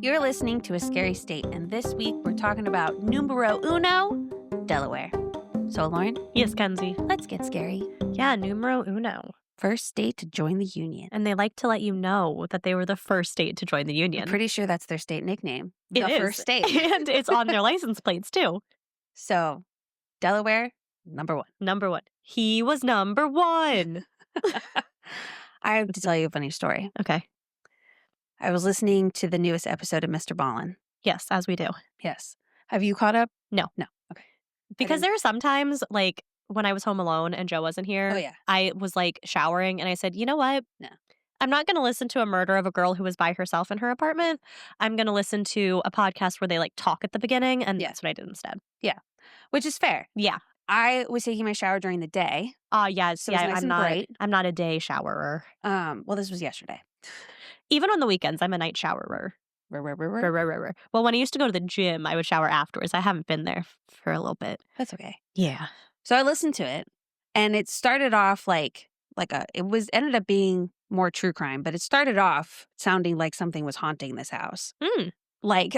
You're listening to A Scary State, and this week we're talking about numero uno, Delaware. So, Lauren? Yes, Kenzie. Let's get scary. Yeah, numero uno. First state to join the Union. And they like to let you know that they were the first state to join the Union. I'm pretty sure that's their state nickname. It the is. First state. And it's on their license plates, too. So, Delaware, number one. Number one. He was number one. I have to tell you a funny story. Okay. I was listening to the newest episode of Mr. Ballin. Yes, as we do. Yes. Have you caught up? No. No. Okay. Because there are sometimes, like, when I was home alone and Joe wasn't here, Oh, yeah. I was, like, showering, and I said, you know what? No. I'm not going to listen to a murder of a girl who was by herself in her apartment. I'm going to listen to a podcast where they, like, talk at the beginning, and that's what I did instead. Yeah. Which is fair. Yeah. I was taking my shower during the day. Yeah, So it was nice and bright. I'm not a day showerer. Well, this was yesterday. Even on the weekends, I'm a night showerer. Well, when I used to go to the gym, I would shower afterwards. I haven't been there for a little bit. That's okay. Yeah. So I listened to it, and it started off ended up being more true crime, but it started off sounding like something was haunting this house. Like,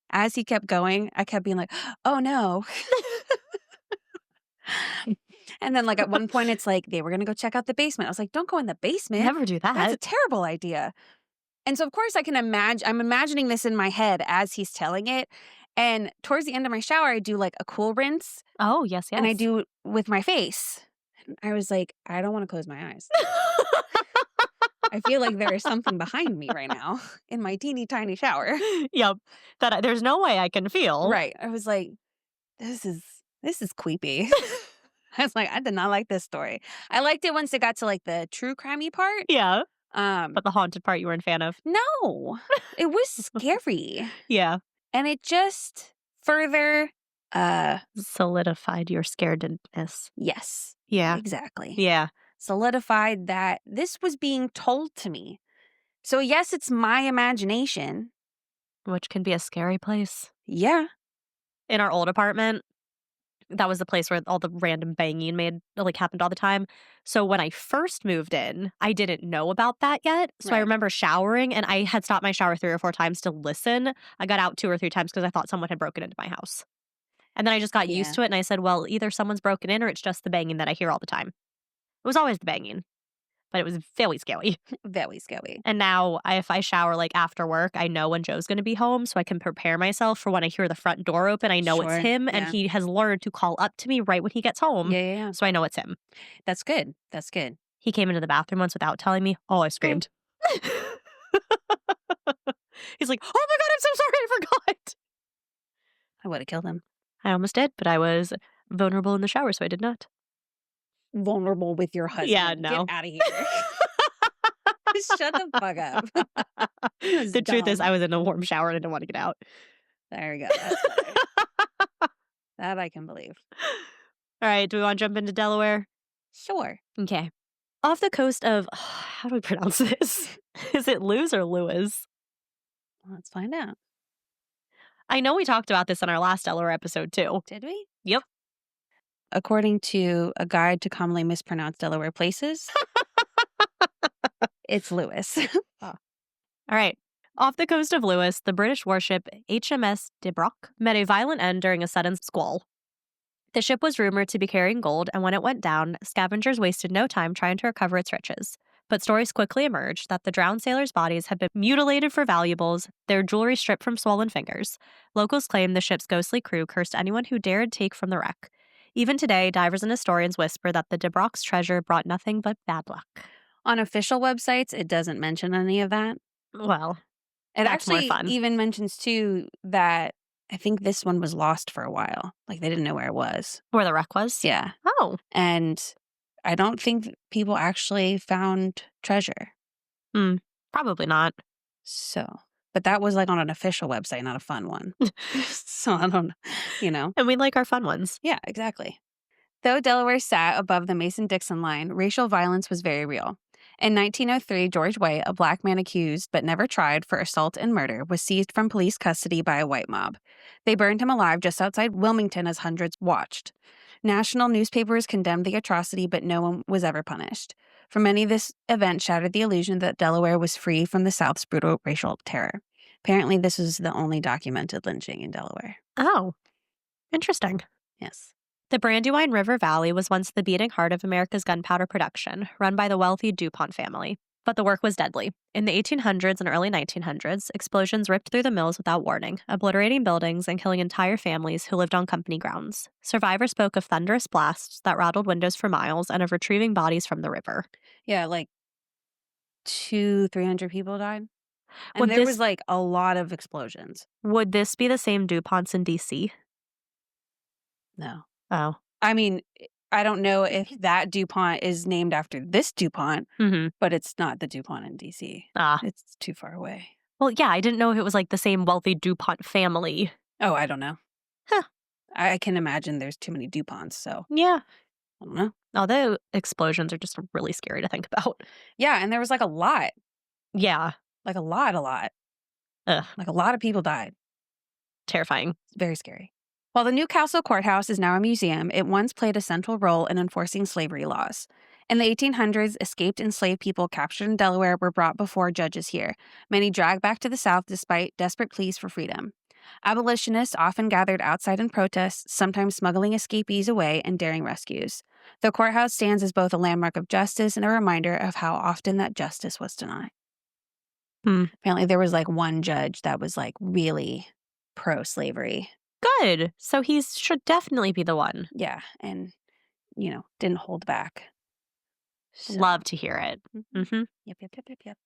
as he kept going, I kept being like, oh no. And then, like, at one point, it's like they were going to go check out the basement. I was like, don't go in the basement. Never do that. That's a terrible idea. And so, of course, I'm imagining this in my head as he's telling it. And towards the end of my shower, I do, like, a cool rinse. Oh, yes. And I do it with my face. And I was like, I don't want to close my eyes. I feel like there is something behind me right now in my teeny tiny shower. Yep. That there's no way I can feel. Right. I was like, this is creepy. I was like, I did not like this story. I liked it once it got to, like, the true crimey part. Yeah. But the haunted part you weren't a fan of? No. It was scary. Yeah. And it just further solidified your scaredness. Yes. Yeah. Exactly. Yeah. Solidified that this was being told to me. So, yes, it's my imagination. Which can be a scary place. Yeah. In our old apartment, that was the place where all the random banging happened all the time. So when I first moved in, I didn't know about that yet. So I remember showering, and I had stopped my shower 3 or 4 times to listen. I got out 2 or 3 times because I thought someone had broken into my house. And then I just got used to it, and I said, well, either someone's broken in or it's just the banging that I hear all the time. It was always the banging, but it was very scary. Very scary. And now if I shower, like, after work, I know when Joe's going to be home, so I can prepare myself for when I hear the front door open. I know it's him, and he has learned to call up to me right when he gets home. Yeah. So I know it's him. That's good. That's good. He came into the bathroom once without telling me. Oh, I screamed. He's like, oh my God, I'm so sorry, I forgot. I would have killed him. I almost did, but I was vulnerable in the shower, so I did not. Vulnerable with your husband. Yeah, no. Get out of here. Shut the fuck up. The truth is, I was in a warm shower and I didn't want to get out. There we go. That's better. That I can believe. All right, do we want to jump into Delaware? Sure. Okay. Off the coast of, how do we pronounce this? Is it Lewis or Lewis? Let's find out. I know we talked about this in our last Delaware episode, too. Did we? Yep. According to a guide to commonly mispronounced Delaware places, it's Lewis. All right. Off the coast of Lewis, the British warship HMS De Brock met a violent end during a sudden squall. The ship was rumored to be carrying gold, and when it went down, scavengers wasted no time trying to recover its riches. But stories quickly emerged that the drowned sailors' bodies had been mutilated for valuables, their jewelry stripped from swollen fingers. Locals claim the ship's ghostly crew cursed anyone who dared take from the wreck. Even today, divers and historians whisper that the De Brock's treasure brought nothing but bad luck. On official websites, it doesn't mention any of that. Well, it that's actually more fun. Even mentions, too, that I think this one was lost for a while. Like, they didn't know where it was. Where the wreck was? Yeah. Oh. And I don't think people actually found treasure. Probably not. So, but that was like on an official website, not a fun one. So I don't, And we like our fun ones. Yeah, exactly. Though Delaware sat above the Mason-Dixon line, racial violence was very real. In 1903, George White, a black man accused but never tried for assault and murder, was seized from police custody by a white mob. They burned him alive just outside Wilmington as hundreds watched. National newspapers condemned the atrocity, but no one was ever punished. For many, this event shattered the illusion that Delaware was free from the South's brutal racial terror. Apparently, this was the only documented lynching in Delaware. Oh, interesting. Yes. The Brandywine River Valley was once the beating heart of America's gunpowder production, run by the wealthy DuPont family. But the work was deadly. In the 1800s and early 1900s, explosions ripped through the mills without warning, obliterating buildings and killing entire families who lived on company grounds. Survivors spoke of thunderous blasts that rattled windows for miles and of retrieving bodies from the river. Yeah, like 300 people died. And Would there was this like a lot of explosions. would this be the same DuPonts in DC? No. Oh. I mean, I don't know if that DuPont is named after this DuPont, Mm-hmm. but it's not the DuPont in DC. Ah. It's too far away. Well, yeah, I didn't know if it was like the same wealthy DuPont family. Oh, I don't know. Huh. I can imagine there's too many DuPonts, so Yeah. I don't know. Although explosions are just really scary to think about. Yeah, and there was like a lot. Yeah. Like a lot. Ugh. Like a lot of people died. Terrifying. It's very scary. While the Newcastle Courthouse is now a museum, it once played a central role in enforcing slavery laws. In the 1800s, escaped enslaved people captured in Delaware were brought before judges here, many dragged back to the South despite desperate pleas for freedom. Abolitionists often gathered outside in protest, sometimes smuggling escapees away and daring rescues. The courthouse stands as both a landmark of justice and a reminder of how often that justice was denied. Apparently, there was like one judge that was like really pro-slavery. Good. So he should definitely be the one. Yeah, and, didn't hold back. So. Love to hear it. Mm-hmm. Yep.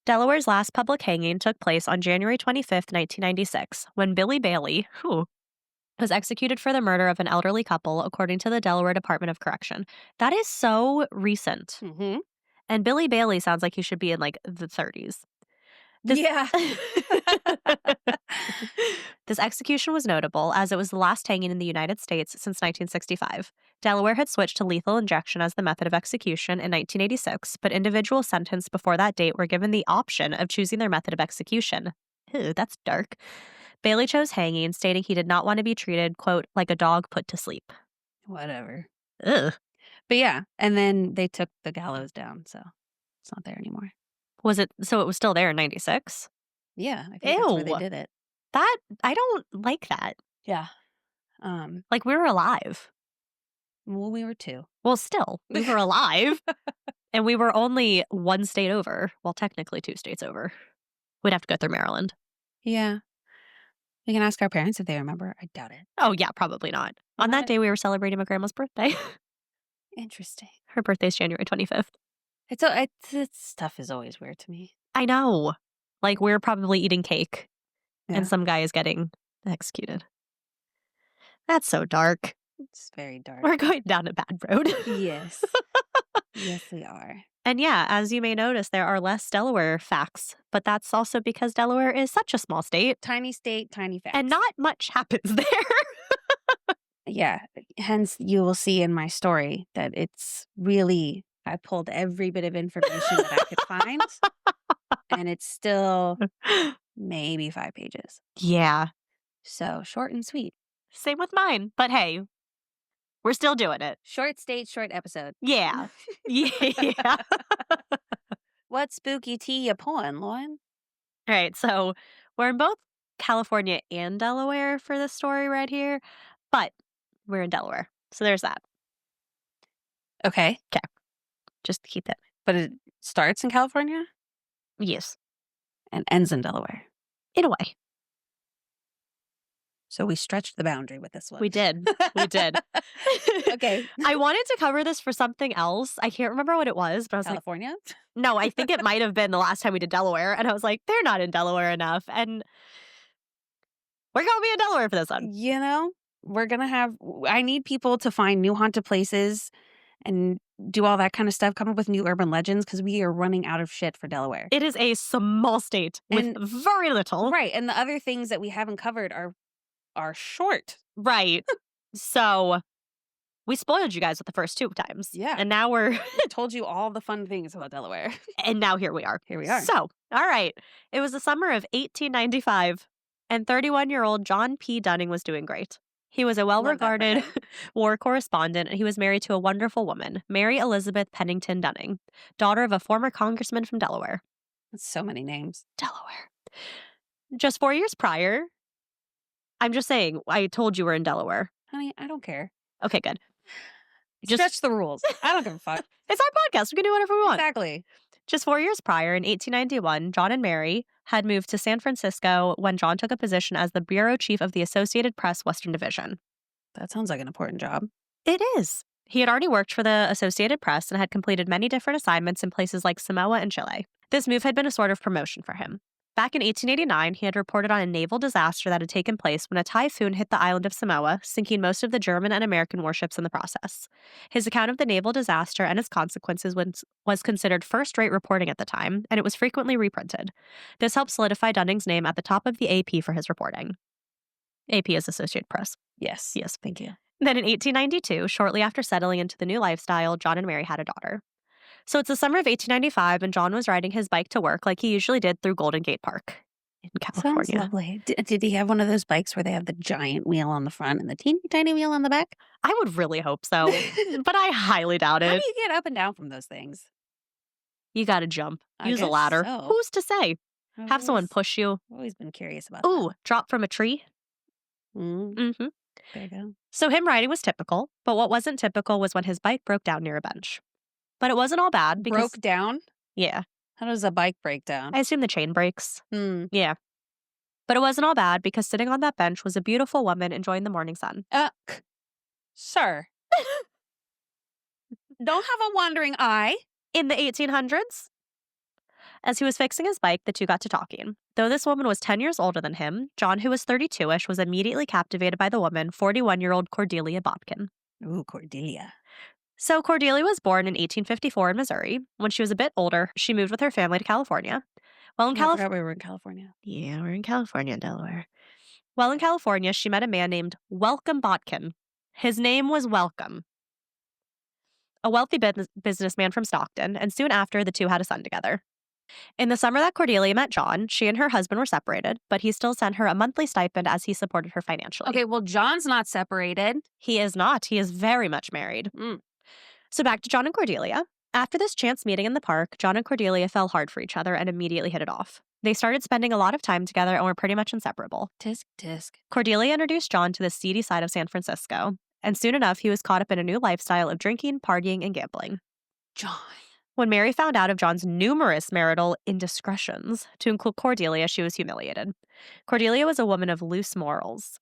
Delaware's last public hanging took place on January 25th, 1996, when Billy Bailey, was executed for the murder of an elderly couple, according to the Delaware Department of Correction. That is so recent. Mm-hmm. And Billy Bailey sounds like he should be in like the 30s. Yeah. This execution was notable as it was the last hanging in the United States since 1965. Delaware had switched to lethal injection as the method of execution in 1986, but individuals sentenced before that date were given the option of choosing their method of execution. Ew, that's dark. Bailey chose hanging, stating he did not want to be treated, quote, like a dog put to sleep. Whatever. Ugh. But yeah, and then they took the gallows down, so it's not there anymore. Was it, so it was still there in 96? Yeah, I think that's where they did it. That, I don't like that. Yeah. Like, we were alive. Well, we were too. Well, still, we were alive. And we were only one state over. Well, technically 2 states over. We'd have to go through Maryland. Yeah. We can ask our parents if they remember. I doubt it. Oh, yeah, probably not. On that day, we were celebrating my grandma's birthday. Interesting. Her birthday's January 25th. It's stuff is always weird to me. I know. Like, we're probably eating cake. Yeah. And some guy is getting executed. That's so dark. It's very dark. We're going down a bad road. Yes. Yes, we are. And yeah, as you may notice, there are less Delaware facts, but that's also because Delaware is such a small state. Tiny state, tiny facts. And not much happens there. Yeah. Hence, you will see in my story that it's really, I pulled every bit of information that I could find. And it's still maybe 5 pages. Yeah. So short and sweet. Same with mine. But hey, we're still doing it. Short state, short episode. Yeah. Yeah. What spooky tea you pulling, Lauren? All right. So we're in both California and Delaware for this story right here, but we're in Delaware. So there's that. Okay. Just keep it. But it starts in California Yes. and ends in Delaware. In a way. So we stretched the boundary with this one. We did. We did. Okay. I wanted to cover this for something else. I can't remember what it was, but I was California? like, no, I think it might have been the last time we did Delaware. And I was like, they're not in Delaware enough. And we're going to be in Delaware for this one. We're going to have, I need people to find new haunted places and do all that kind of stuff, come up with new urban legends because we are running out of shit for Delaware. It is a small state with very little. Right. And the other things that we haven't covered are short. Right. So we spoiled you guys with the first 2 times. Yeah. And now we're told you all the fun things about Delaware. And now here we are. Here we are. So, all right. It was the summer of 1895, and 31-year-old John P. Dunning was doing great. He was a well-regarded war correspondent, and he was married to a wonderful woman, Mary Elizabeth Pennington Dunning, daughter of a former congressman from Delaware. That's so many names. Delaware. Just 4 years prior, I'm just saying, I told you we're in Delaware. Honey, I don't care. Okay, good. Stretch the rules. I don't give a fuck. It's our podcast. We can do whatever we want. Exactly. Just 4 years prior, in 1891, John and Mary had moved to San Francisco when John took a position as the bureau chief of the Associated Press Western Division. That sounds like an important job. It is. He had already worked for the Associated Press and had completed many different assignments in places like Samoa and Chile. This move had been a sort of promotion for him. Back in 1889, he had reported on a naval disaster that had taken place when a typhoon hit the island of Samoa, sinking most of the German and American warships in the process. His account of the naval disaster and its consequences was considered first-rate reporting at the time, and it was frequently reprinted. This helped solidify Dunning's name at the top of the AP for his reporting. AP is Associated Press. Yes. Yes. Thank you. Then in 1892, shortly after settling into the new lifestyle, John and Mary had a daughter. So it's the summer of 1895, and John was riding his bike to work like he usually did through Golden Gate Park in California. Sounds lovely. Did he have one of those bikes where they have the giant wheel on the front and the teeny tiny wheel on the back? I would really hope so, but I highly doubt How do it. you get up and down from those things? You gotta jump. I Use a guess ladder. so. Who's to say? I've Have someone always- push you. I've always been curious about Ooh, drop from a tree. that. Mm, Mm-hmm. there you go. So him riding was typical, but what wasn't typical was when his bike broke down near a bench. But it wasn't all bad because Broke down? yeah, How does a bike break down? I assume the chain breaks. Hmm. Yeah. But it wasn't all bad because sitting on that bench was a beautiful woman enjoying the morning sun. Sir. Don't have a wandering eye. In the 1800s, as he was fixing his bike, the two got to talking. Though this woman was 10 years older than him, John, who was 32-ish, was immediately captivated by the woman, 41-year-old Cordelia Botkin. Ooh, Cordelia. So Cordelia was born in 1854 in Missouri. When she was a bit older, she moved with her family to California. Well, in I California, forgot we were in California. yeah, we're in California, Delaware. Well, in California, she met a man named Welcome Botkin. His name was Welcome, a wealthy businessman from Stockton, and soon after, the two had a son together. In the summer that Cordelia met John, she and her husband were separated, but he still sent her a monthly stipend as he supported her financially. Okay, well, John's not separated. He is not. He is very much married. Mm. So back to John and Cordelia. After this chance meeting in the park, John and Cordelia fell hard for each other and immediately hit it off. They started spending a lot of time together and were pretty much inseparable. Tisk, tisk. Cordelia introduced John to the seedy side of San Francisco, and soon enough, he was caught up in a new lifestyle of drinking, partying, and gambling. John. When Mary found out of John's numerous marital indiscretions, to include Cordelia, she was humiliated. Cordelia was a woman of loose morals.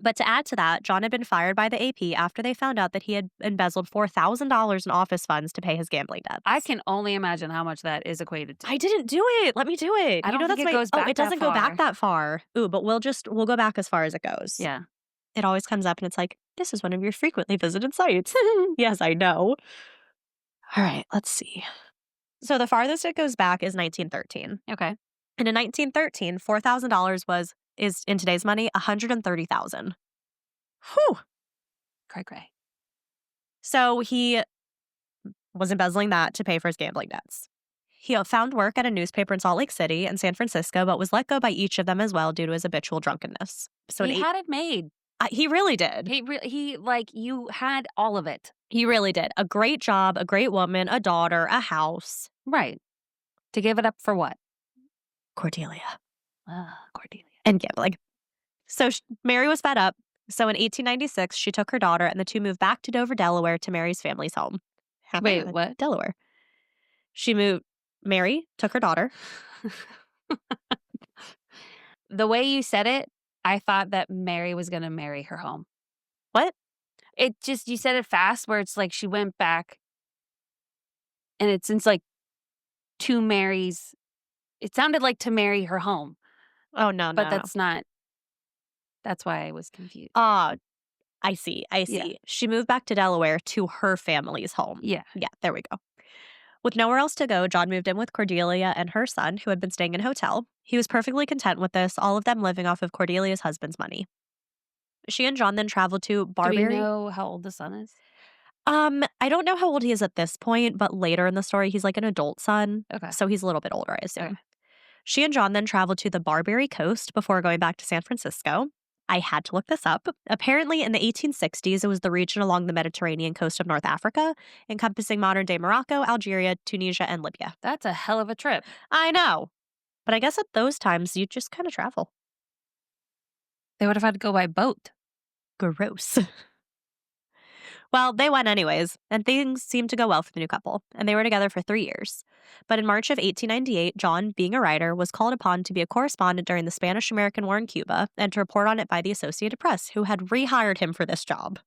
But to add to that, John had been fired by the AP after they found out that he had embezzled $4,000 in office funds to pay his gambling debts. I can only imagine how much that is equated to. I didn't do it. Let me do it. I don't think it goes back it doesn't that go back far. that far. Ooh, but we'll go back as far as it goes. Yeah. It always comes up and it's like, this is one of your frequently visited sites. Yes, I know. All right, let's see. So the farthest it goes back is 1913. Okay. And in 1913, $4,000 is in today's money $130,000. Whew. Cray cray. So he was embezzling that to pay for his gambling debts. He found work at a newspaper in Salt Lake City and San Francisco, but was let go by each of them as well due to his habitual drunkenness. So He had it made. he really did. You had all of it. He really did. A great job, a great woman, a daughter, a house. Right. To give it up for what? Cordelia. Cordelia. And gambling. So Mary was fed up. So in 1896, she took her daughter and the two moved back to Dover, Delaware to Mary's family's home. Wait, what? Delaware. Mary took her daughter. The way you said it, I thought that Mary was going to marry her home. What? You said it fast where it's like she went back and it's like to Mary's. It sounded like to marry her home, Oh, no, but that's not. That's why I was confused. I see. Yeah. She moved back to Delaware to her family's home. Yeah. Yeah, there we go. With nowhere else to go, John moved in with Cordelia and her son, who had been staying in a hotel. He was perfectly content with this, all of them living off of Cordelia's husband's money. She and John then traveled to Barberry. Do we know how old the son is? I don't know how old he is at this point, but later in the story, he's like an adult son. Okay. So he's a little bit older, I assume. Okay. She and John then traveled to the Barbary Coast before going back to San Francisco. I had to look this up. Apparently, in the 1860s, it was the region along the Mediterranean coast of North Africa, encompassing modern-day Morocco, Algeria, Tunisia, and Libya. That's a hell of a trip. I know. But I guess at those times, you just kind of travel. They would have had to go by boat. Gross. Well, they went anyways, and things seemed to go well for the new couple, and they were together for 3 years. But in March of 1898, John, being a writer, was called upon to be a correspondent during the Spanish-American War in Cuba and to report on it by the Associated Press, who had rehired him for this job.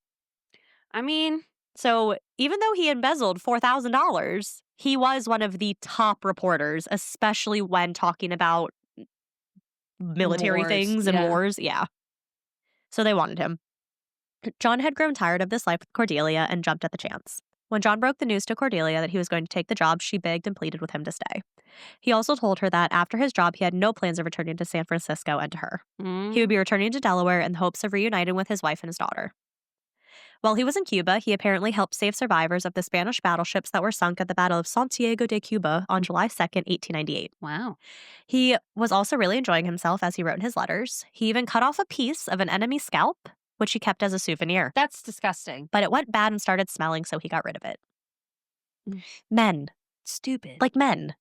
I mean, So even though he embezzled $4,000, he was one of the top reporters, especially when talking about military wars, things and yeah. wars. Yeah. So they wanted him. John had grown tired of this life with Cordelia and jumped at the chance. When John broke the news to Cordelia that he was going to take the job, she begged and pleaded with him to stay. He also told her that after his job, he had no plans of returning to San Francisco and to her. He would be returning to Delaware in the hopes of reuniting with his wife and his daughter. While he was in Cuba, he apparently helped save survivors of the Spanish battleships that were sunk at the Battle of Santiago de Cuba on July 2nd, 1898. Wow. He was also really enjoying himself as he wrote in his letters. He even cut off a piece of an enemy's scalp, which he kept as a souvenir. That's disgusting. But it went bad and started smelling, so he got rid of it. Mm. Men. Stupid. Like men.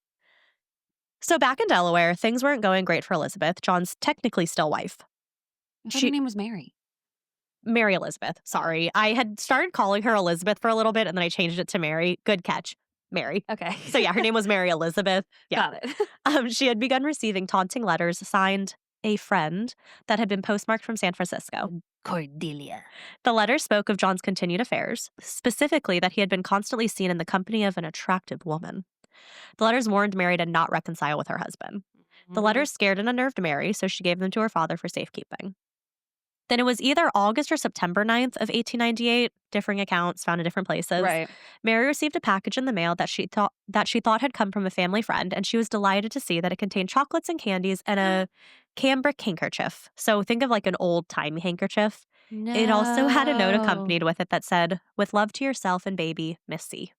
So back in Delaware, things weren't going great for Elizabeth, John's technically still wife. I thought her name was Mary. Mary Elizabeth, sorry. I had started calling her Elizabeth for a little bit, and then I changed it to Mary. Good catch. Mary. Okay. So yeah, her name was Mary Elizabeth. Yeah. Got it. She had begun receiving taunting letters signed a friend that had been postmarked from San Francisco. Cordelia. The letters spoke of John's continued affairs, specifically that he had been constantly seen in the company of an attractive woman. The letters warned Mary to not reconcile with her husband. The letters scared and unnerved Mary, so she gave them to her father for safekeeping. Then it was either August or September 9th of 1898, differing accounts found in different places. Right. Mary received a package in the mail that she thought had come from a family friend, and she was delighted to see that it contained chocolates and candies and a cambric handkerchief. So think of like an old-timey handkerchief. No. It also had a note accompanied with it that said, "With love to yourself and baby, Missy."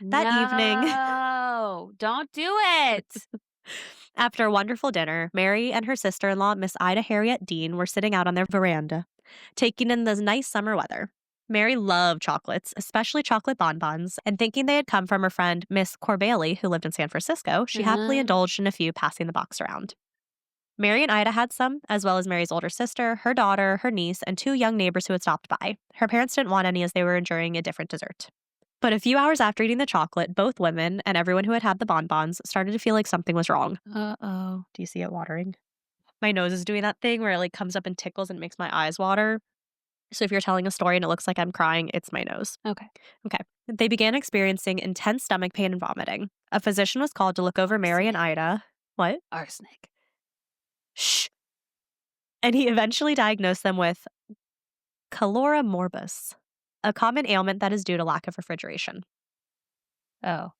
That evening. No, don't do it. After a wonderful dinner, Mary and her sister-in-law, Miss Ida Harriet Dean, were sitting out on their veranda, taking in the nice summer weather. Mary loved chocolates, especially chocolate bonbons, and thinking they had come from her friend Miss Corbailey, who lived in San Francisco, she happily indulged in a few, passing the box around. Mary and Ida had some, as well as Mary's older sister, her daughter, her niece, and 2 young neighbors who had stopped by. Her parents didn't want any as they were enjoying a different dessert. But a few hours after eating the chocolate, both women and everyone who had had the bonbons started to feel like something was wrong. Uh-oh. Do you see it watering? My nose is doing that thing where it like comes up and tickles and makes my eyes water. So if you're telling a story and it looks like I'm crying, it's my nose. Okay. They began experiencing intense stomach pain and vomiting. A physician was called to look over Mary and Ida. What? Arsenic. Shh. And he eventually diagnosed them with calora morbus, a common ailment that is due to lack of refrigeration. Oh.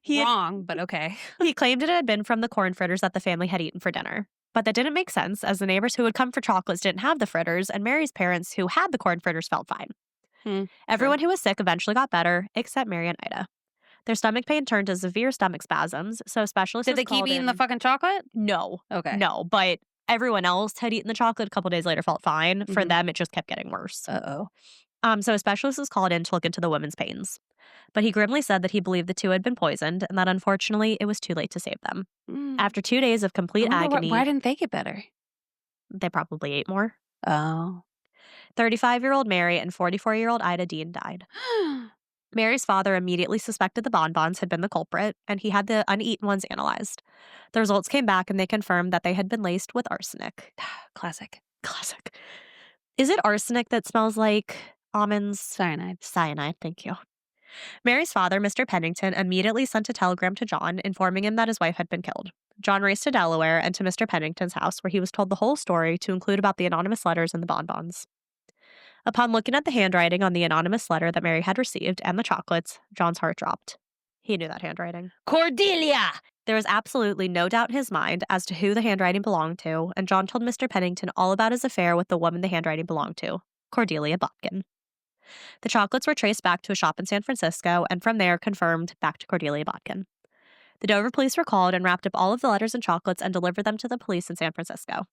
He Wrong, but okay. He claimed it had been from the corn fritters that the family had eaten for dinner. But that didn't make sense, as the neighbors who had come for chocolates didn't have the fritters, and Mary's parents, who had the corn fritters, felt fine. Everyone who was sick eventually got better, except Mary and Ida. Their stomach pain turned to severe stomach spasms, so specialists Did they keep eating the fucking chocolate? No. Okay. No, but everyone else had eaten the chocolate a couple days later, felt fine. For them, it just kept getting worse. Uh-oh. So a specialist was called in to look into the women's pains. But he grimly said that he believed the 2 had been poisoned and that unfortunately it was too late to save them. After 2 days of complete agony. Why didn't they get better? They probably ate more. Oh. 35-year-old Mary and 44-year-old Ida Dean died. Mary's father immediately suspected the bonbons had been the culprit, and he had the uneaten ones analyzed. The results came back, and they confirmed that they had been laced with arsenic. Classic. Is it arsenic that smells like almonds? Cyanide. Cyanide, thank you. Mary's father, Mr. Pennington, immediately sent a telegram to John informing him that his wife had been killed. John raced to Delaware and to Mr. Pennington's house, where he was told the whole story, to include about the anonymous letters and the bonbons. Upon looking at the handwriting on the anonymous letter that Mary had received and the chocolates, John's heart dropped. He knew that handwriting. Cordelia! There was absolutely no doubt in his mind as to who the handwriting belonged to, and John told Mr. Pennington all about his affair with the woman the handwriting belonged to, Cordelia Botkin. The chocolates were traced back to a shop in San Francisco, and from there confirmed back to Cordelia Botkin. The Dover police were called and wrapped up all of the letters and chocolates and delivered them to the police in San Francisco.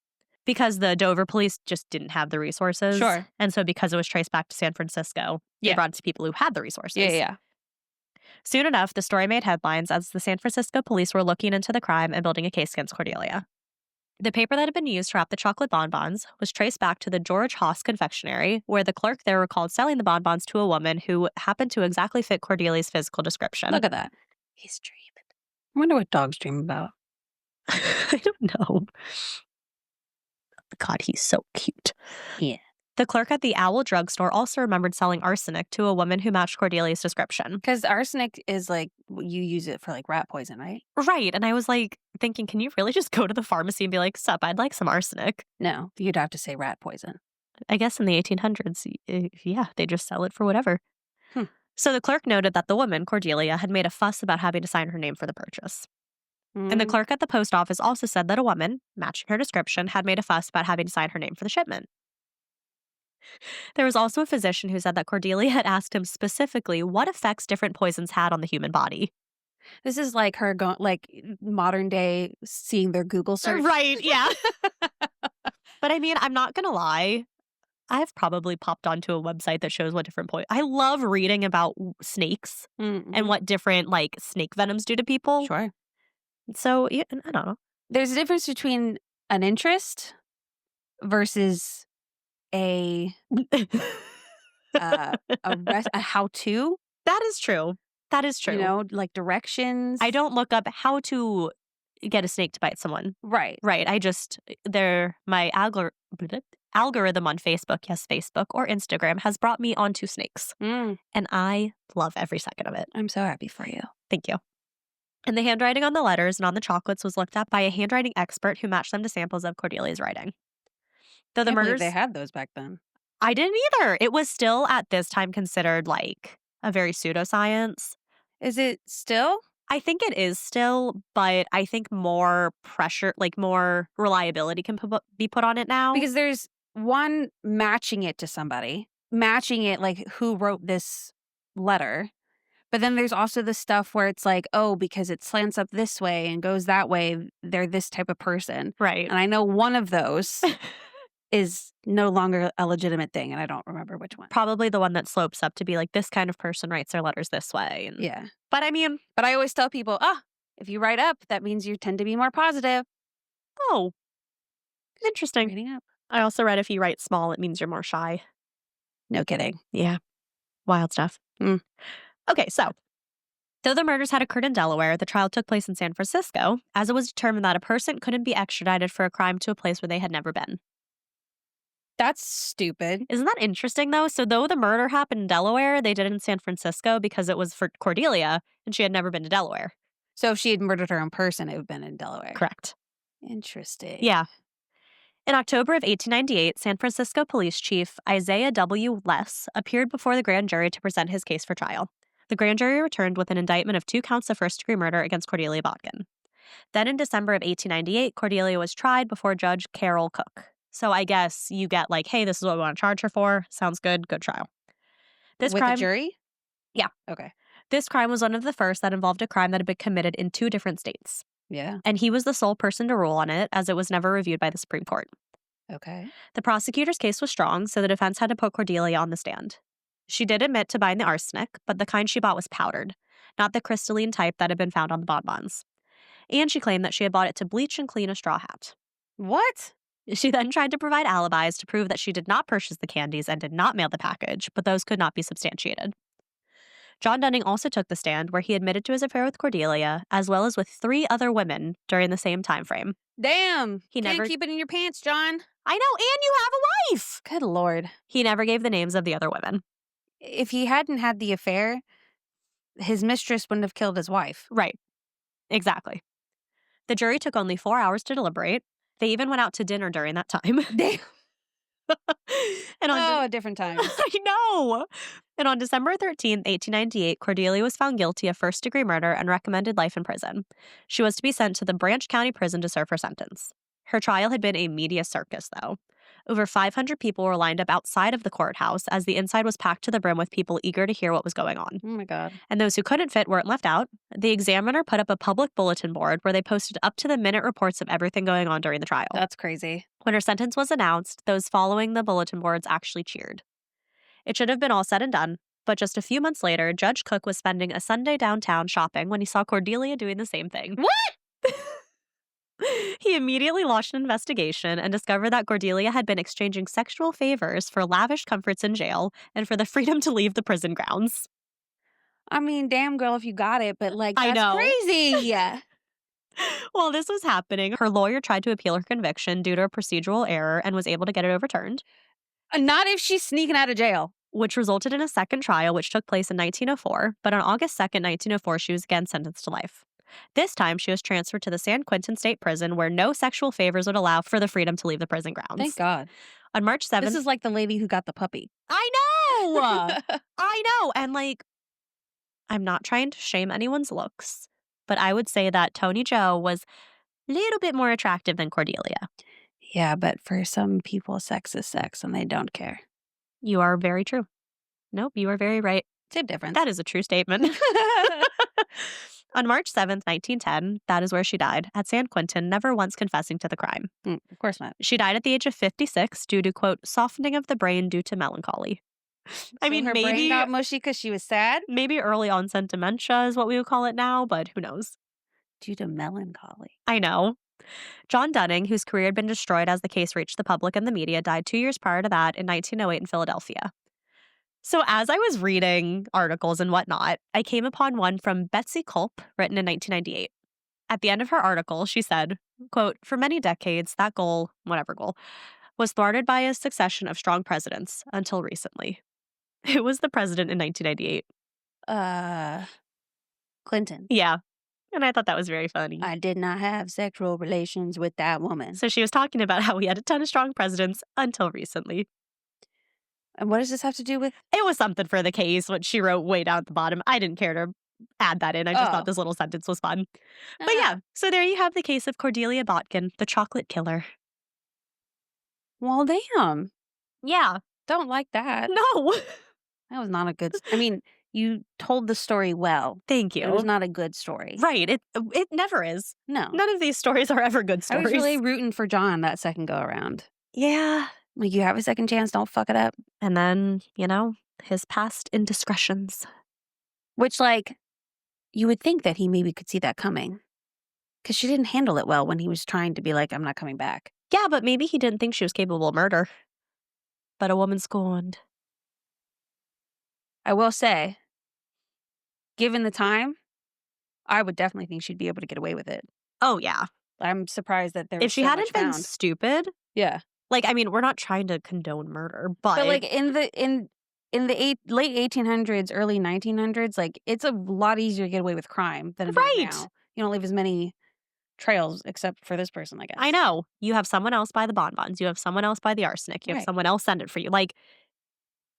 Because the Dover police just didn't have the resources. Sure. And so because it was traced back to San Francisco, they brought it to people who had the resources. Yeah. Soon enough, the story made headlines as the San Francisco police were looking into the crime and building a case against Cordelia. The paper that had been used to wrap the chocolate bonbons was traced back to the George Haas confectionery, where the clerk there recalled selling the bonbons to a woman who happened to exactly fit Cordelia's physical description. Look at that. He's dreaming. I wonder what dogs dream about. I don't know. God, he's so cute. Yeah. The clerk at the Owl drugstore also remembered selling arsenic to a woman who matched Cordelia's description. Because arsenic is like, you use it for like rat poison, right? Right. And I was like thinking, can you really just go to the pharmacy and be like, sup, I'd like some arsenic? No, you'd have to say rat poison. I guess in the 1800s, yeah, they just sell it for whatever. Hmm. So the clerk noted that the woman, Cordelia, had made a fuss about having to sign her name for the purchase. And the clerk at the post office also said that a woman, matching her description, had made a fuss about having to sign her name for the shipment. There was also a physician who said that Cordelia had asked him specifically what effects different poisons had on the human body. This is like her going, like modern day seeing their Google search. Right, yeah. But I mean, I'm not going to lie. I've probably popped onto a website that shows what different poisons. I love reading about snakes and what different like snake venoms do to people. Sure. So, yeah, I don't know. There's a difference between an interest versus a how-to. That is true. That is true. You know, like directions. I don't look up how to get a snake to bite someone. Right. Right. I just, my algorithm on Facebook, yes, Facebook or Instagram, has brought me onto snakes. And I love every second of it. I'm so happy for you. Thank you. And the handwriting on the letters and on the chocolates was looked at by a handwriting expert who matched them to samples of Cordelia's writing. Though the Can't believe murders, they had those back then. I didn't either. It was still at this time considered like a very pseudoscience. Is it still? I think it is still, but I think more pressure, like more reliability can be put on it now. Because there's one matching it to somebody, matching it like who wrote this letter. But then there's also the stuff where it's like, oh, because it slants up this way and goes that way, they're this type of person. Right. And I know one of those is no longer a legitimate thing, and I don't remember which one. Probably the one that slopes up to be like, this kind of person writes their letters this way. And, yeah. But I mean. But I always tell people, if you write up, that means you tend to be more positive. Oh. Interesting. Reading up. I also read if you write small, it means you're more shy. No kidding. Yeah. Wild stuff. Okay, so though the murders had occurred in Delaware, the trial took place in San Francisco, as it was determined that a person couldn't be extradited for a crime to a place where they had never been. That's stupid. Isn't that interesting, though? So though the murder happened in Delaware, they did it in San Francisco because it was for Cordelia, and she had never been to Delaware. So if she had murdered her in person, it would have been in Delaware. Correct. Interesting. Yeah. In October of 1898, San Francisco Police Chief Isaiah W. Less appeared before the grand jury to present his case for trial. The grand jury returned with an indictment of 2 counts of first-degree murder against Cordelia Botkin. Then in December of 1898, Cordelia was tried before Judge Carol Cook. So I guess you get like, hey, this is what we want to charge her for. Sounds good. Good trial. With the jury? Yeah. Okay. This crime was one of the first that involved a crime that had been committed in 2 different states. Yeah. And he was the sole person to rule on it, as it was never reviewed by the Supreme Court. Okay. The prosecutor's case was strong, so the defense had to put Cordelia on the stand. She did admit to buying the arsenic, but the kind she bought was powdered, not the crystalline type that had been found on the bonbons. And she claimed that she had bought it to bleach and clean a straw hat. What? She then tried to provide alibis to prove that she did not purchase the candies and did not mail the package, but those could not be substantiated. John Dunning also took the stand, where he admitted to his affair with Cordelia, as well as with 3 other women during the same time frame. Damn. He Can't never keep it in your pants, John. I know, and you have a wife! Good Lord. He never gave the names of the other women. If he hadn't had the affair, his mistress wouldn't have killed his wife. Right. Exactly. The jury took only 4 hours to deliberate. They even went out to dinner during that time. Damn. And different times. I know. And on December 13th, 1898, Cordelia was found guilty of first-degree murder and recommended life in prison. She was to be sent to the Branch County Prison to serve her sentence. Her trial had been a media circus, though. Over 500 people were lined up outside of the courthouse, as the inside was packed to the brim with people eager to hear what was going on. Oh my God. And those who couldn't fit weren't left out. The Examiner put up a public bulletin board where they posted up-to-the-minute reports of everything going on during the trial. That's crazy. When her sentence was announced, those following the bulletin boards actually cheered. It should have been all said and done. But just a few months later, Judge Cook was spending a Sunday downtown shopping when he saw Cordelia doing the same thing. What? He immediately launched an investigation and discovered that Cordelia had been exchanging sexual favors for lavish comforts in jail and for the freedom to leave the prison grounds. I mean, damn girl, if you got it, but like, I that's know. crazy. While this was happening, her lawyer tried to appeal her conviction due to a procedural error and was able to get it overturned, Not if she's sneaking out of jail. which resulted in a second trial, which took place in 1904. But on August 2nd, 1904, she was again sentenced to life. This time, she was transferred to the San Quentin State Prison, where no sexual favors would allow for the freedom to leave the prison grounds. Thank God. On March 7th. This is like the lady who got the puppy. I know! I know. And like, I'm not trying to shame anyone's looks, but I would say that Tony Joe was a little bit more attractive than Cordelia. Yeah, but for some people, sex is sex and they don't care. You are very true. Nope, you are very right. Same difference. That is a true statement. On March 7th, 1910, that is where she died, at San Quentin, never once confessing to the crime. Of course not. She died at the age of 56 due to, quote, softening of the brain due to melancholy. I mean, her maybe brain got mushy because she was sad? Maybe early onset dementia is what we would call it now, but who knows? Due to melancholy. I know. John Dunning, whose career had been destroyed as the case reached the public and the media, died 2 years prior to that in 1908 in Philadelphia. So as I was reading articles and whatnot, I came upon one from Betsy Culp, written in 1998. At the end of her article, she said, quote, for many decades, that goal, whatever goal, was thwarted by a succession of strong presidents until recently. Who was the president in 1998? Clinton. Yeah. And I thought that was very funny. I did not have sexual relations with that woman. So she was talking about how we had a ton of strong presidents until recently. And what does this have to do with? It was something for the case, what she wrote way down at the bottom. I didn't care to add that in. I just thought this little sentence was fun. But yeah, so there you have the case of Cordelia Botkin, the chocolate killer. Well, damn. Yeah. Don't like that. No. That was not a good... I mean, you told the story well. Thank you. It was not a good story. Right. It never is. No. None of these stories are ever good stories. I was really rooting for John that second go around. Yeah. Like, you have a second chance, don't fuck it up. And then, you know, his past indiscretions. Which, like, you would think that he maybe could see that coming. Because she didn't handle it well when he was trying to be like, I'm not coming back. Yeah, but maybe he didn't think she was capable of murder. But a woman scorned. I will say, given the time, I would definitely think she'd be able to get away with it. Oh, yeah. I'm surprised that there was if she so hadn't much been found. stupid. Yeah. Like, I mean, we're not trying to condone murder, but like in the late 1800s, early 1900s, like it's a lot easier to get away with crime than it is now. You don't leave as many trails except for this person, I guess. I know. You have someone else buy the bonbons. You have someone else buy the arsenic. You have someone else send it for you. Like,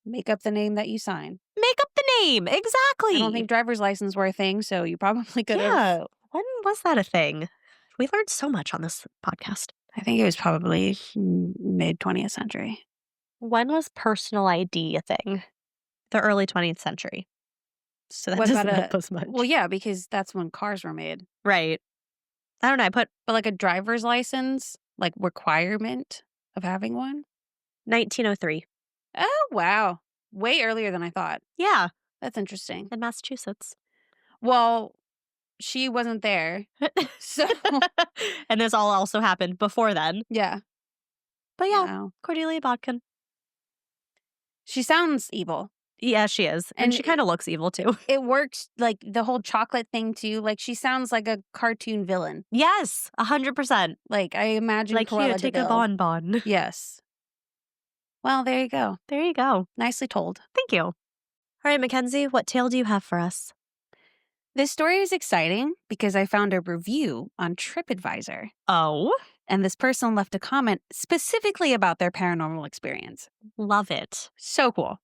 make up the name that you sign. Make up the name. Exactly. I don't think driver's license were a thing, so you probably could have. Yeah. When was that a thing? We learned so much on this podcast. I think it was probably mid 20th century. When was personal ID a thing? The early 20th century. So that doesn't help us much. Well, yeah, because that's when cars were made. Right. I don't know. But like a driver's license, like requirement of having one? 1903. Oh, wow. Way earlier than I thought. Yeah. That's interesting. In Massachusetts. Well, she wasn't there. So and this all also happened before then. Yeah. But yeah, wow. Cordelia Botkin. She sounds evil. Yeah, she is. And she kind of looks evil too. It works, like the whole chocolate thing too. Like she sounds like a cartoon villain. Yes, 100%. Like I imagine like Cruella here, take de a bonbon. Yes. Well, there you go. There you go. Nicely told. Thank you. All right, Mackenzie, what tale do you have for us? This story is exciting because I found a review on TripAdvisor. Oh? And this person left a comment specifically about their paranormal experience. Love it. So cool.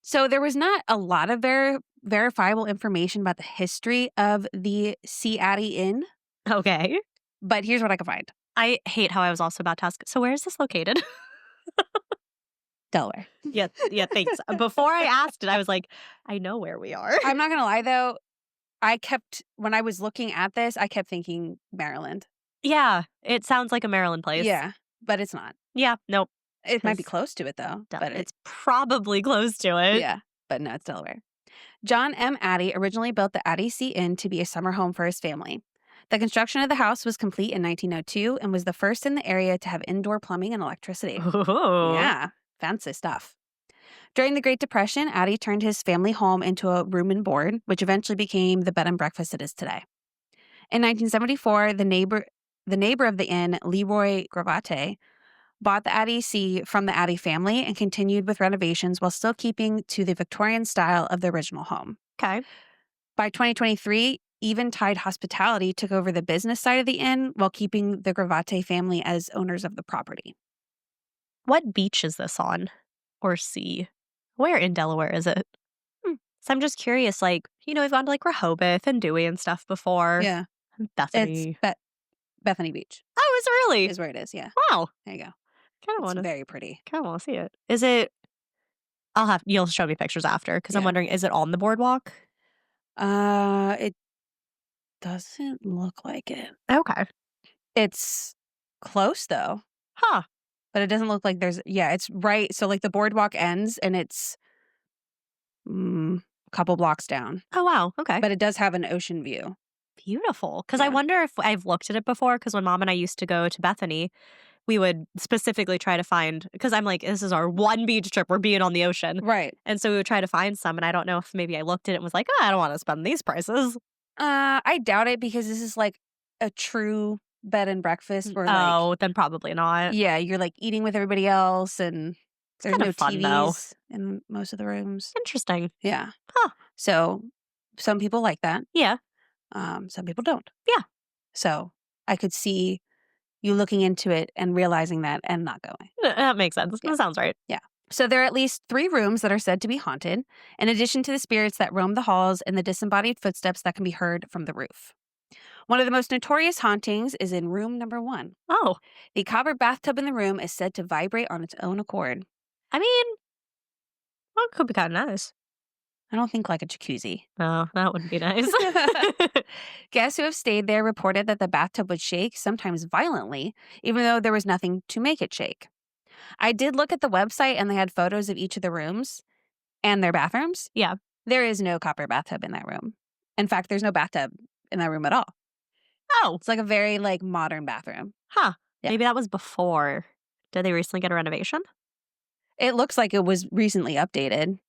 So there was not a lot of verifiable information about the history of the Addy Inn. Okay. But here's what I could find. I hate how I was also about to ask, so where is this located? Delaware. Yeah, thanks. Before I asked it, I was like, I know where we are. I'm not going to lie, though. When I was looking at this, I kept thinking Maryland. Yeah, it sounds like a Maryland place. Yeah, but it's not. Yeah, nope. It might be close to it, though. But it's probably close to it. Yeah. but no, it's Delaware. John M. Addy originally built the Addy Sea Inn to be a summer home for his family. The construction of the house was complete in 1902 and was the first in the area to have indoor plumbing and electricity. Ooh. Yeah, fancy stuff. During the Great Depression, Addy turned his family home into a room and board, which eventually became the bed and breakfast it is today. In 1974, the neighbor of the inn, Leroy Gravate, bought the Addy Sea from the Addy family and continued with renovations while still keeping to the Victorian style of the original home. Okay. By 2023, Eventide Hospitality took over the business side of the inn while keeping the Gravate family as owners of the property. What beach is this on? Or sea? Where in Delaware is it? So I'm just curious, like, we've gone to like Rehoboth and Dewey and stuff before. Yeah. Bethany. It's Bethany Beach Oh, is it really? is where it is, yeah. Wow. There you go. Kind of It's want to very pretty. see it. Is it? You'll show me pictures after because I'm Yeah. wondering, is it on the boardwalk? It doesn't look like it. Okay. It's close though, Huh. but it doesn't look like it's right. So like the boardwalk ends and it's a couple blocks down, Oh, wow. Okay. but it does have an ocean view. Beautiful. Because I Yeah. wonder if I've looked at it before because when Mom and I used to go to Bethany, we would specifically try to find, because I'm like, this is our one beach trip. We're being on the ocean. Right. And so we would try to find some. And I don't know if maybe I looked at it and was like, I don't want to spend these prices. I doubt it because this is like a true bed and breakfast where like, Then probably not. yeah, you're like eating with everybody else and there's kinda no fun, though. TVs in most of the rooms. Interesting. Yeah. Huh. So some people like that. Yeah. Some people don't. Yeah. So I could see you looking into it and realizing that and not going. That makes sense. Yeah. That sounds right. So there are at least 3 rooms that are said to be haunted, in addition to the spirits that roam the halls and the disembodied footsteps that can be heard from the roof. One of the most notorious hauntings is in room number 1. Oh, The copper bathtub in the room is said to vibrate on its own accord. I mean, well, it could be kind of nice. I don't think like a jacuzzi. Oh, that would be nice. Guests who have stayed there reported that the bathtub would shake, sometimes violently, even though there was nothing to make it shake. I did look at the website and they had photos of each of the rooms and their bathrooms. Yeah. There is no copper bathtub in that room. In fact, there's no bathtub in that room at all. Oh, It's like a very like modern bathroom. huh. Yeah. Maybe that was before. Did they recently get a renovation? It looks like it was recently updated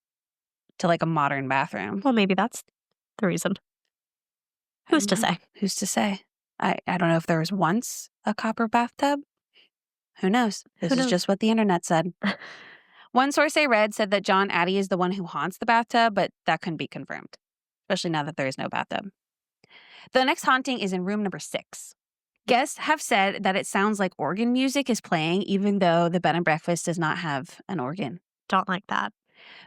to like a modern bathroom. Well, maybe that's the reason. Who's to say? Who's to say? I don't know if there was once a copper bathtub. Who knows? This is just what the internet said. One source I read said that John Addy is the one who haunts the bathtub, but that couldn't be confirmed, especially now that there is no bathtub. The next haunting is in room number 6. Guests have said that it sounds like organ music is playing, even though the bed and breakfast does not have an organ. Don't like that.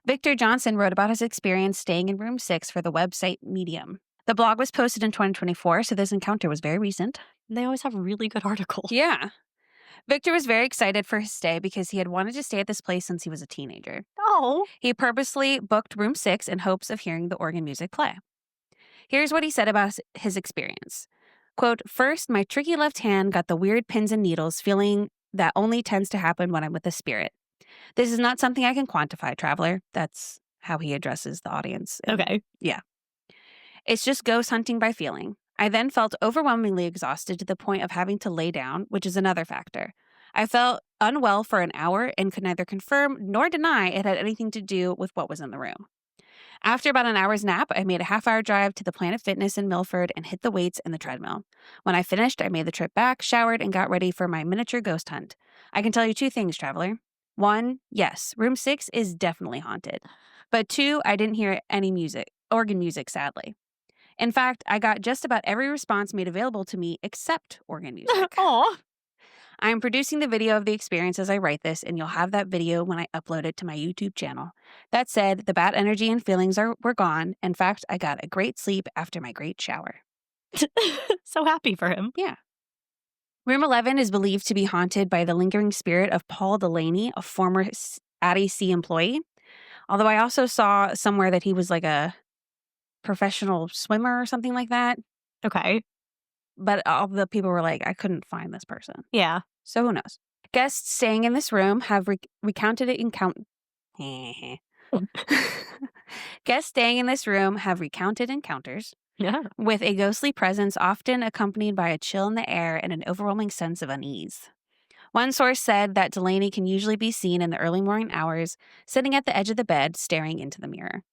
Victor Johnson wrote about his experience staying in room 6 for the website Medium. The blog was posted in 2024, so this encounter was very recent. They always have really good articles. Yeah. Victor was very excited for his stay because he had wanted to stay at this place since he was a teenager. Oh. He purposely booked room 6 in hopes of hearing the organ music play. Here's what he said about his experience. Quote, "First, my tricky left hand got the weird pins and needles feeling that only tends to happen when I'm with a spirit. This is not something I can quantify, traveler." That's how he addresses the audience. Okay. Yeah. "It's just ghost hunting by feeling. I then felt overwhelmingly exhausted to the point of having to lay down, which is another factor. I felt unwell for an hour and could neither confirm nor deny it had anything to do with what was in the room. After about an hour's nap, I made a half-hour drive to the Planet Fitness in Milford and hit the weights and the treadmill. When I finished, I made the trip back, showered, and got ready for my miniature ghost hunt. I can tell you 2 things, traveler. 1, yes, room 6 is definitely haunted. But 2, I didn't hear any organ music, sadly. In fact, I got just about every response made available to me except organ music. Aw. I am producing the video of the experience as I write this, and you'll have that video when I upload it to my YouTube channel. That said, the bad energy and feelings were gone. In fact, I got a great sleep after my great shower." So happy for him. Yeah. Room 11 is believed to be haunted by the lingering spirit of Paul Delaney, a former Addy Sea employee. Although I also saw somewhere that he was like a professional swimmer or something like that. Okay. But all the people were like, I couldn't find this person. Yeah. So who knows? Guests staying in this room have recounted it Guests staying in this room have recounted encounters Yeah. with a ghostly presence often accompanied by a chill in the air and an overwhelming sense of unease. One source said that Delaney can usually be seen in the early morning hours, sitting at the edge of the bed, staring into the mirror.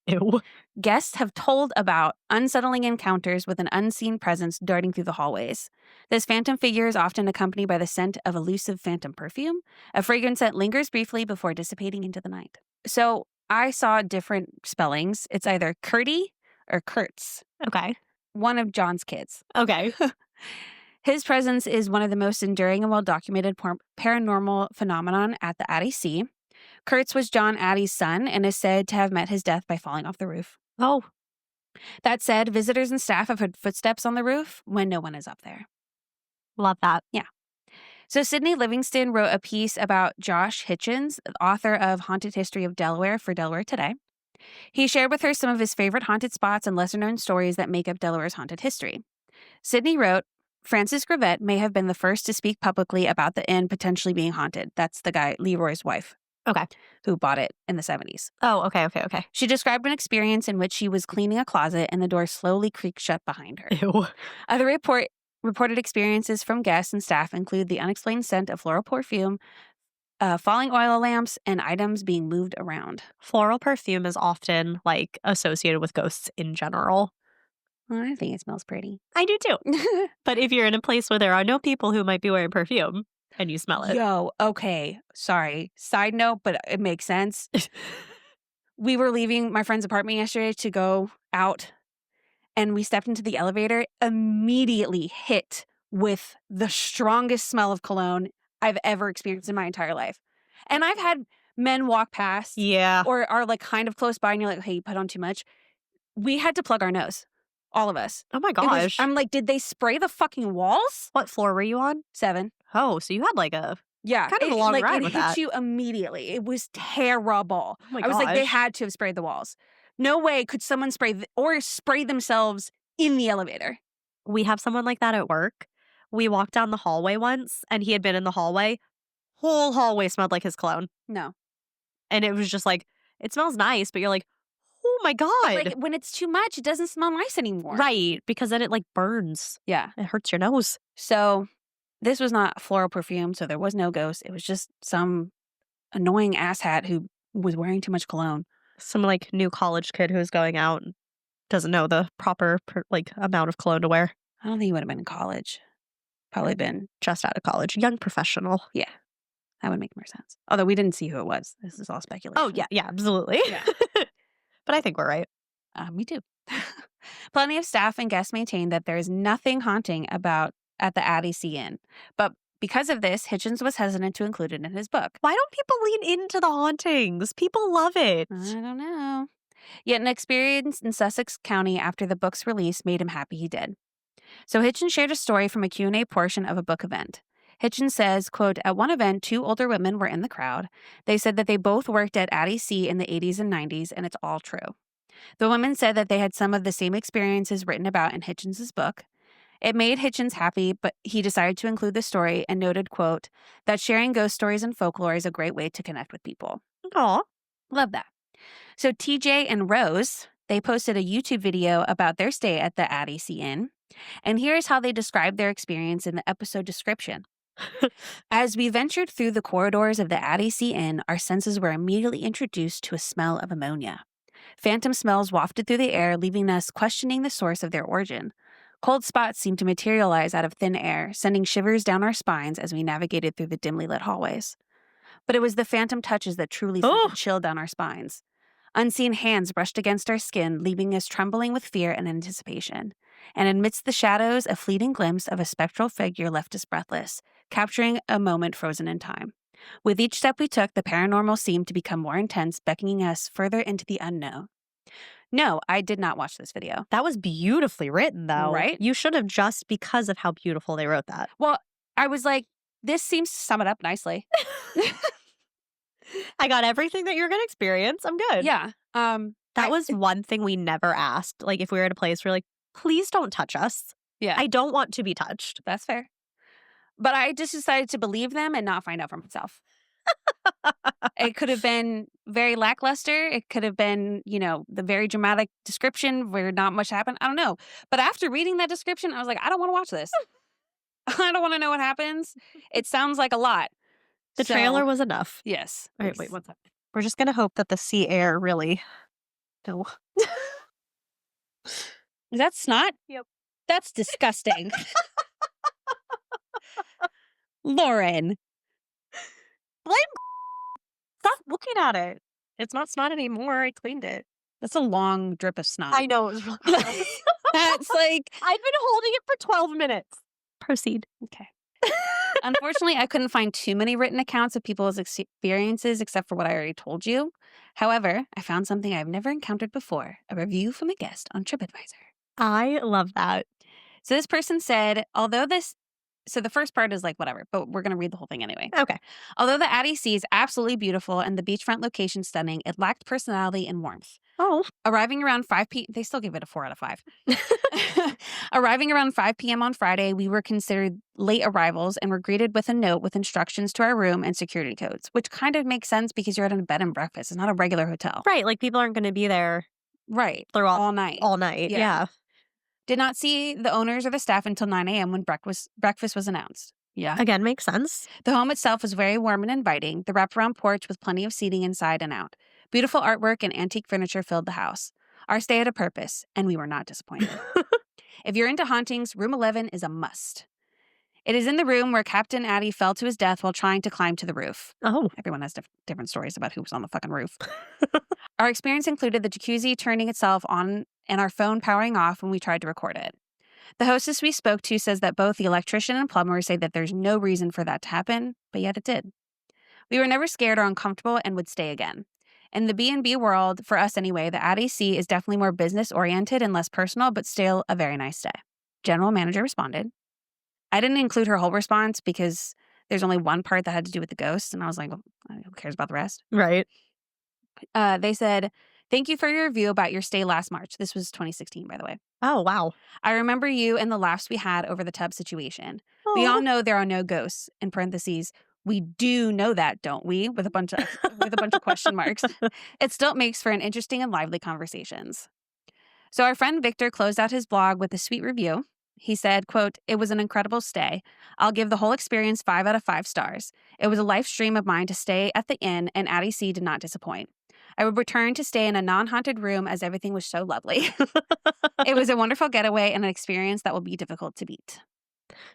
Ew. Guests have told about unsettling encounters with an unseen presence darting through the hallways. This phantom figure is often accompanied by the scent of elusive phantom perfume, a fragrance that lingers briefly before dissipating into the night. So I saw different spellings. It's either Curdy or Kurtz, Okay. one of John's kids. Okay. His presence is one of the most enduring and well-documented paranormal phenomenon at the Addy Sea. Kurtz was John Addy's son and is said to have met his death by falling off the roof. Oh, That said, visitors and staff have heard footsteps on the roof when no one is up there. love that. So Sydney Livingston wrote a piece about Josh Hitchens, author of Haunted History of Delaware for Delaware Today. He shared with her some of his favorite haunted spots and lesser-known stories that make up Delaware's haunted history. Sydney wrote, Francis Gravett may have been the first to speak publicly about the inn potentially being haunted. That's the guy, Leroy's wife. Okay. Who bought it in the 70s. Oh, okay. She described an experience in which she was cleaning a closet and the door slowly creaked shut behind her. Ew. Other reported experiences from guests and staff include the unexplained scent of floral perfume, falling oil lamps, and items being moved around. Floral perfume is often like associated with ghosts in general. Well, I think it smells pretty. I do too. But if you're in a place where there are no people who might be wearing perfume and you smell it. Yo, okay. Sorry. Side note, but it makes sense. We were leaving my friend's apartment yesterday to go out, and we stepped into the elevator, immediately hit with the strongest smell of cologne I've ever experienced in my entire life. And I've had men walk past Yeah. or are like kind of close by and you're like, hey, you put on too much. We had to plug our nose. All of us. Oh my gosh. I'm like, did they spray the fucking walls? What floor were you on? 7. Oh, so you had like a Yeah. kind of a long ride it with hit that. you immediately. It was terrible. Oh my I was like, they gosh. had to have sprayed the walls. No way could someone spray themselves in the elevator. We have someone like that at work. We walked down the hallway once and he had been in the hallway. Whole hallway smelled like his cologne. No. And it was just like, it smells nice, but you're like, oh my God. Like when it's too much, it doesn't smell nice anymore. Right. Because then it like burns. Yeah. It hurts your nose. So this was not floral perfume, so there was no ghost. It was just some annoying asshat who was wearing too much cologne. Some like new college kid who's going out and doesn't know the proper amount of cologne to wear. I don't think he would have been in college. Probably been. Just out of college. Young professional. That would make more sense. Although we didn't see who it was. This is all speculation. Oh, yeah, absolutely. Yeah. But I think we're right. Me too. Plenty of staff and guests maintain that there is nothing haunting about at the Addy Sea Inn. But because of this, Hitchens was hesitant to include it in his book. Why don't people lean into the hauntings? People love it. I don't know. Yet an experience in Sussex County after the book's release made him happy he did. So Hitchens shared a story from a Q&A portion of a book event. Hitchens says, quote, at one event, 2 older women were in the crowd. They said that they both worked at Addy Sea in the 80s and 90s, and it's all true. The women said that they had some of the same experiences written about in Hitchens' book. It made Hitchens happy, but he decided to include the story and noted, quote, that sharing ghost stories and folklore is a great way to connect with people. Aw. Love that. So TJ and Rose, they posted a YouTube video about their stay at the Addy Sea Inn. And here's how they described their experience in the episode description. As we ventured through the corridors of the Addy Sea Inn, our senses were immediately introduced to a smell of ammonia. Phantom smells wafted through the air, leaving us questioning the source of their origin. Cold spots seemed to materialize out of thin air, sending shivers down our spines as we navigated through the dimly lit hallways. But it was the phantom touches that truly sent a chill down our spines. Unseen hands brushed against our skin, leaving us trembling with fear and anticipation. And amidst the shadows, a fleeting glimpse of a spectral figure left us breathless, capturing a moment frozen in time. With each step we took, the paranormal seemed to become more intense, beckoning us further into the unknown. No, I did not watch this video. That was beautifully written, though. Right? You should have, just because of how beautiful they wrote that. Well, I was like, this seems to sum it up nicely. I got everything that you're going to experience. I'm good. Yeah. That was one thing we never asked. Like, if we were at a place, we're like, please don't touch us. Yeah. I don't want to be touched. That's fair. But I just decided to believe them and not find out for myself. It could have been very lackluster. It could have been, the very dramatic description where not much happened. I don't know. But after reading that description, I was like, I don't want to watch this. I don't want to know what happens. It sounds like a lot. The trailer was enough. Yes. All right, wait, one second. We're just going to hope that the sea air really... No. Is that snot? Yep. That's disgusting. Lauren. Stop looking at it. It's not snot anymore. I cleaned it. That's a long drip of snot. I know. It was really gross. That's like... I've been holding it for 12 minutes. Proceed. Okay. Unfortunately, I couldn't find too many written accounts of people's experiences except for what I already told you. However, I found something I've never encountered before, a review from a guest on TripAdvisor. I love that. So this person said, so the first part is like whatever, but we're going to read the whole thing anyway. Okay. Although the Addy Sea is absolutely beautiful and the beachfront location stunning, it lacked personality and warmth. Oh. Arriving around 5 p.m., they still give it a 4 out of 5. Arriving around 5 p.m. on Friday, we were considered late arrivals and were greeted with a note with instructions to our room and security codes, which kind of makes sense because you're at a bed and breakfast. It's not a regular hotel. Right. Like people aren't going to be there. Right. Throughout all night. All night. Yeah. Did not see the owners or the staff until 9 a.m. when breakfast was announced. Yeah. Again, makes sense. The home itself was very warm and inviting. The wraparound porch with plenty of seating inside and out. Beautiful artwork and antique furniture filled the house. Our stay had a purpose, and we were not disappointed. If you're into hauntings, room 11 is a must. It is in the room where Captain Addy fell to his death while trying to climb to the roof. Oh. Everyone has different stories about who was on the fucking roof. Our experience included the jacuzzi turning itself on and our phone powering off when we tried to record it. The hostess we spoke to says that both the electrician and plumber say that there's no reason for that to happen, but yet it did. We were never scared or uncomfortable and would stay again. In the B&B world, for us anyway, the Addy Sea is definitely more business-oriented and less personal, but still a very nice stay. General manager responded. I didn't include her whole response because there's only one part that had to do with the ghosts, and I was like, well, who cares about the rest? Right. They said, thank you for your review about your stay last March. This was 2016, by the way. Oh, wow. I remember you and the laughs we had over the tub situation. Aww. We all know there are no ghosts, in parentheses. We do know that, don't we? With a bunch of question marks. It still makes for an interesting and lively conversations. So our friend Victor closed out his blog with a sweet review. He said, quote, "It was an incredible stay. I'll give the whole experience 5 out of 5 stars. It was a life dream of mine to stay at the inn, and Addy Sea did not disappoint. I would return to stay in a non-haunted room as everything was so lovely. It was a wonderful getaway and an experience that will be difficult to beat."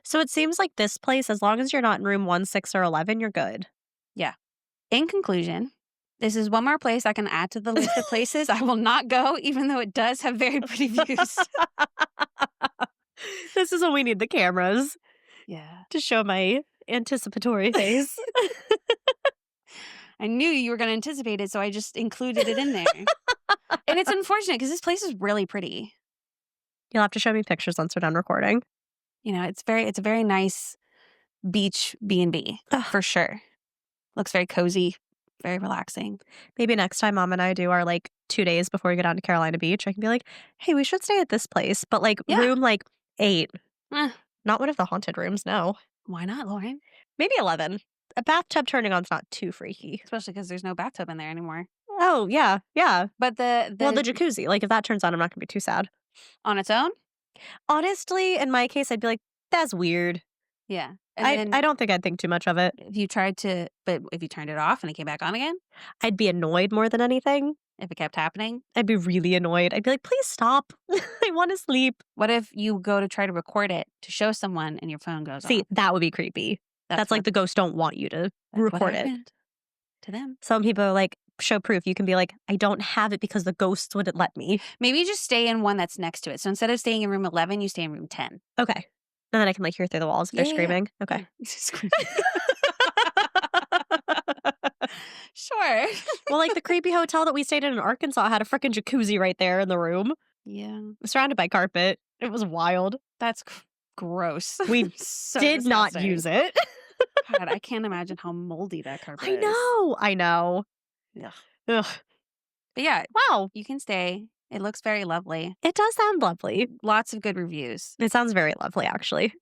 So it seems like this place, as long as you're not in room 1, 6, or 11, you're good. Yeah. In conclusion, this is one more place I can add to the list of places I will not go, even though it does have very pretty views. This is when we need the cameras. Yeah. To show my anticipatory face. I knew you were going to anticipate it, so I just included it in there. And it's unfortunate because this place is really pretty. You'll have to show me pictures once we're done recording. It's a very nice beach B&B, for sure. Looks very cozy, very relaxing. Maybe next time Mom and I do our 2 days before we go down to Carolina Beach, I can be like, hey, we should stay at this place. But room 8. Not one of the haunted rooms, no. Why not, Lauren? Maybe 11. A bathtub turning on's not too freaky. Especially because there's no bathtub in there anymore. Oh, yeah, yeah. But the jacuzzi, if that turns on, I'm not going to be too sad. On its own? Honestly, in my case, I'd be like, that's weird. Yeah. I don't think I'd think too much of it. If you turned it off and it came back on again? I'd be annoyed more than anything. If it kept happening? I'd be really annoyed. I'd be like, please stop. I want to sleep. What if you go to try to record it to show someone and your phone goes off? See, that would be creepy. That's the ghosts don't want you to record it. To them. Some people are like, show proof. You can be like, I don't have it because the ghosts wouldn't let me. Maybe you just stay in one that's next to it. So instead of staying in room 11, you stay in room 10. Okay. And then I can hear through the walls if they're screaming. Okay. Sure. Well, the creepy hotel that we stayed in Arkansas had a freaking jacuzzi right there in the room. Yeah. Surrounded by carpet. It was wild. That's gross. We did disgusting. not use it. God, I can't imagine how moldy that carpet is. I know. Ugh. Ugh. But yeah. Wow. You can stay. It looks very lovely. It does sound lovely. Lots of good reviews. It sounds very lovely, actually.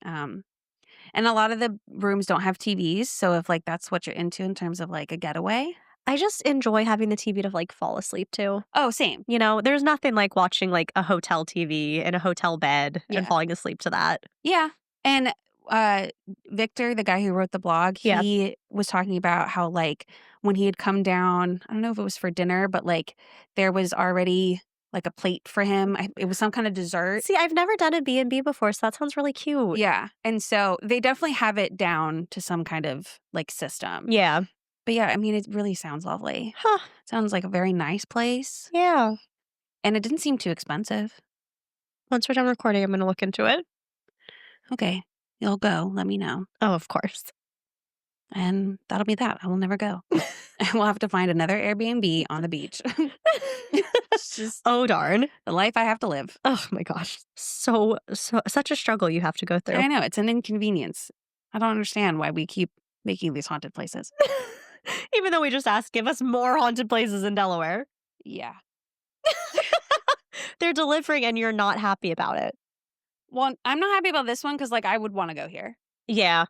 And a lot of the rooms don't have TVs. So if like that's what you're into in terms of like a getaway. I just enjoy having the TV to like fall asleep to. Oh, same. You know, there's nothing like watching like a hotel TV in a hotel bed Yeah. and falling asleep to that. Yeah. And Victor, the guy who wrote the blog, Yeah. he was talking about how like when he had come down, I don't know if it was for dinner, but like there was already like a plate for him. It was some kind of dessert. See, I've never done a B&B before, so that sounds really cute. Yeah. And so they definitely have it down to some kind of like system. Yeah. But yeah, I mean, it really sounds lovely. Huh. Sounds like a very nice place. Yeah. And it didn't seem too expensive. Once we're done recording, I'm going to look into it. Okay. You'll go. Let me know. Oh, of course. And that'll be that. I will never go. And we'll have to find another Airbnb on the beach. It's just Oh, darn. the life I have to live. Oh, my gosh. Such a struggle you have to go through. I know. It's an inconvenience. I don't understand why we keep making these haunted places. Even though we just asked, give us more haunted places in Delaware. Yeah. They're delivering and you're not happy about it. Well, I'm not happy about this one because, like, I would want to go here. Yeah.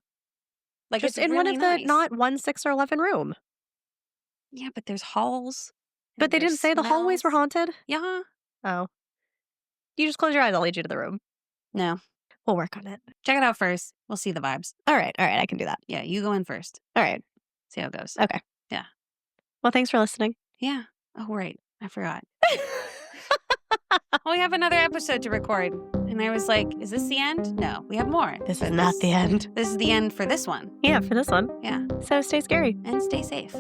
Like, Just it's in one really of nice. the not 1, 6, or 11 room. Yeah, but there's halls. But they there's didn't say the hallways were smells. haunted? Yeah. Oh. You just close your eyes. I'll lead you to the room. No. We'll work on it. Check it out first. We'll see the vibes. All right. I can do that. Yeah, you go in first. All right. See how it goes. Okay. Yeah. Well, thanks for listening. Yeah. Oh, right. I forgot. We have another episode to record. And I was like, is this the end? No, we have more. This is not the end. This is the end for this one. Yeah, for this one. Yeah. So stay scary. And stay safe.